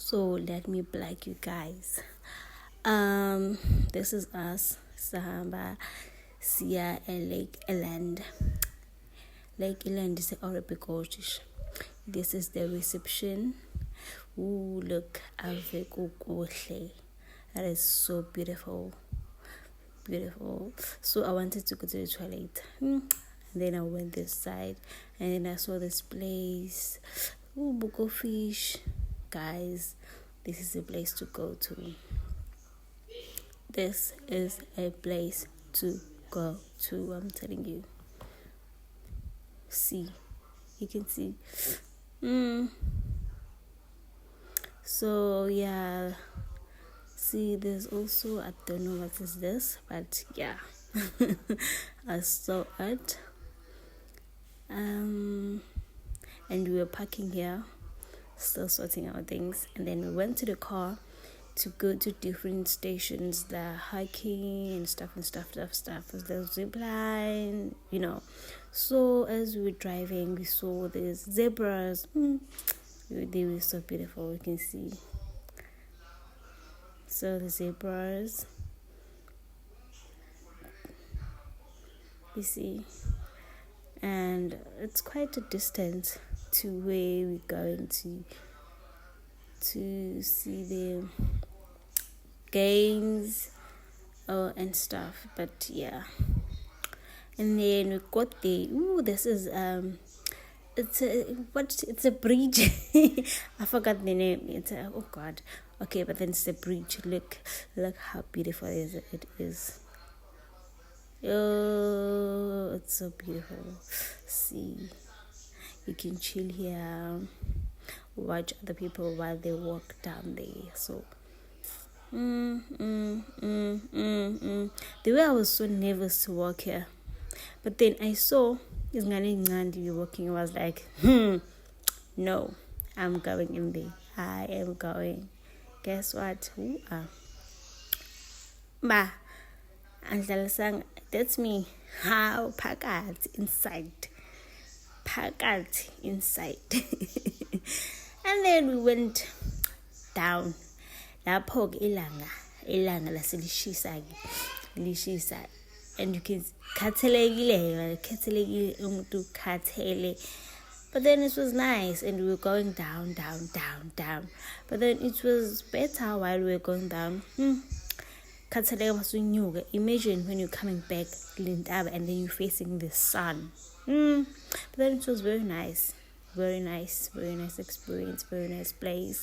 So let me black you guys. This is us. Sahamba Sia Lake Eland. Lake Eland is Arabic Gorgeous. This is the reception. Ooh, look, Avekukoshe. That is so beautiful. Beautiful. So I wanted to go to the toilet. And then I went this side and then I saw this place. Ooh, Buko Fish. Guys, this is a place to go to. This is a place to go to, I'm telling you. See, you can see. So yeah, see, there's also, I don't know what is this, but yeah, I saw it. And we were parking here, still sorting out things, and then we went to the car to go to different stations, the hiking and stuff. The zip line, So as we were driving, we saw these zebras. They were so beautiful. You can see. So the zebras, you see, and it's quite a distance to where we're going to see the games and stuff. But yeah, and then we got there. Ooh, this is it's a bridge. I forgot the name. It's oh god. Okay, but then it's a bridge. Look how beautiful it is. Oh, it's so beautiful. See, you can chill here, watch other people while they walk down there. So the way I was so nervous to walk here, but then I saw Ngani walking. I was like, no, I'm going in there. I am going. Guess what? That's me. How packed inside. And then we went down. Lapho ilanga laselishisa lishisa, and you can khathalekile umuntu khathele. But then it was nice, and we were going down. But then it was better while we were going down. Imagine when you're coming back Lindaba and then you're facing the sun. But then it was very nice experience, very nice place.